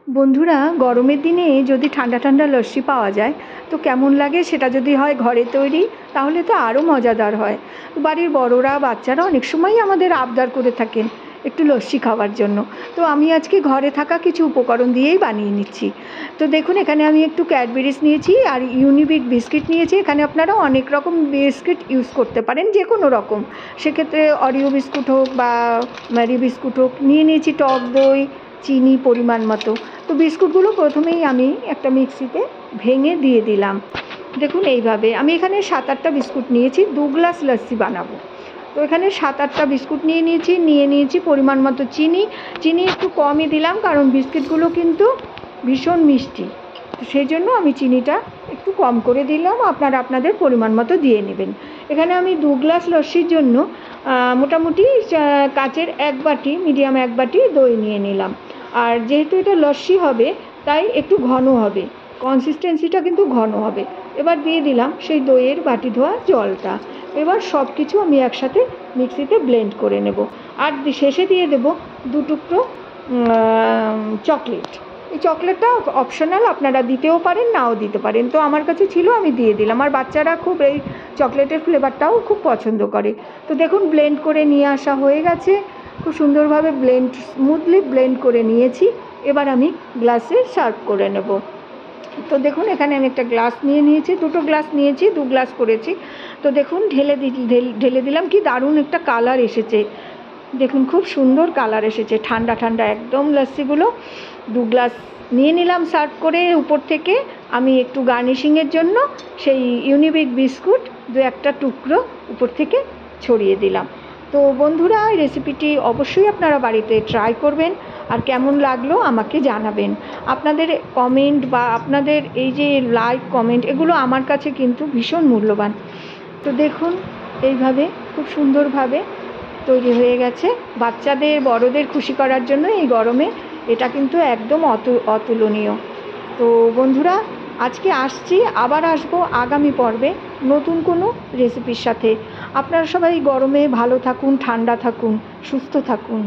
বন্ধুরা, গরমের দিনে যদি ঠান্ডা ঠান্ডা লস্যি পাওয়া যায় তো কেমন লাগে, সেটা যদি হয় ঘরে তৈরি তাহলে তো আরও মজাদার হয়। বাড়ির বড়রা বাচ্চারা অনেক সময়ই আমাদের আবদার করে থাকেন একটু লস্যি খাওয়ার জন্য। তো আমি আজকে ঘরে থাকা কিছু উপকরণ দিয়েই বানিয়ে নিচ্ছি। তো দেখুন, এখানে আমি একটু ক্যাডবেরিজ নিয়েছি আর ইউনিবিক বিস্কিট নিয়েছি। এখানে আপনারা অনেক রকম বিস্কিট ইউজ করতে পারেন, যে কোনো রকম। সেক্ষেত্রে অরিও বিস্কুট হোক বা ম্যারি বিস্কুট হোক। নিয়ে নিয়েছি টক দই, চিনি পরিমাণ মতো। তো বিস্কুটগুলো প্রথমেই আমি একটা মিক্সিতে ভেঙে দিয়ে দিলাম। দেখুন, এইভাবে আমি এখানে 7-8টা বিস্কুট নিয়েছি, 2 গ্লাস লস্যি বানাবো। তো এখানে 7-8টা বিস্কুট নিয়ে নিয়েছি পরিমাণ মতো চিনি একটু কমই দিলাম, কারণ বিস্কিটগুলো কিন্তু ভীষণ মিষ্টি। তো সেই জন্য আমি চিনিটা একটু কম করে দিলাম, আপনারা আপনাদের পরিমাণ মতো দিয়ে নেবেন। এখানে আমি 2 গ্লাস লস্যির জন্য মোটামুটি কাচের 1 বাটি, মিডিয়াম 1 বাটি দই নিয়ে নিলাম। আর যেহেতু এটা লস্যি হবে তাই একটু ঘন হবে, কনসিস্টেন্সিটা কিন্তু ঘন হবে। এবার দিয়ে দিলাম সেই দইয়ের বাটি ধোয়া জলটা। এবার সব কিছু আমি একসাথে মিক্সিতে ব্লেন্ড করে নেব। আর শেষে দিয়ে দেব 2 টুকরো চকলেট। এই চকলেটটা অপশনাল, আপনারা দিতেও পারেন নাও দিতে পারেন। তো আমার কাছে ছিল, আমি দিয়ে দিলাম। আর বাচ্চারা খুব এই চকলেটের ফ্লেভারটাও খুব পছন্দ করে। তো দেখুন, ব্লেন্ড করে নিয়ে আসা হয়ে গেছে। খুব সুন্দরভাবে স্মুথলি ব্লেন্ড করে নিয়েছি। এবার আমি গ্লাসে সার্ভ করে নেব। তো দেখুন, এখানে আমি একটা গ্লাস নিয়েছি, 2টো গ্লাস নিয়েছি, 2 গ্লাস করেছি। তো দেখুন, ঢেলে দিলাম। কি দারুণ একটা কালার এসেছে, দেখুন খুব সুন্দর কালার এসেছে, ঠান্ডা ঠান্ডা একদম লস্যিগুলো। 2 গ্লাস নিয়ে নিলাম সার্ভ করে। উপর থেকে আমি একটু গার্নিশিংয়ের জন্য সেই ইউনিবিক বিস্কুট 2-1টা টুকরো উপর থেকে ছড়িয়ে দিলাম। তো বন্ধুরা, এই রেসিপিটি অবশ্যই আপনারা বাড়িতে ট্রাই করবেন, আর কেমন লাগলো আমাকে জানাবেন। আপনাদের কমেন্ট বা আপনাদের এই যে লাইক কমেন্ট, এগুলো আমার কাছে কিন্তু ভীষণ মূল্যবান। তো দেখুন, এইভাবে খুব সুন্দরভাবে তৈরি হয়ে গেছে। বাচ্চাদের বড়দের খুশি করার জন্য এই গরমে এটা কিন্তু একদম অতুলনীয়। তো বন্ধুরা, আজকে আসছি, আবার আসবো আগামী পর্বে নতুন কোনো রেসিপির সাথে। আপনারা সবাই গরমে ভালো থাকুন, ঠান্ডা থাকুন, সুস্থ থাকুন।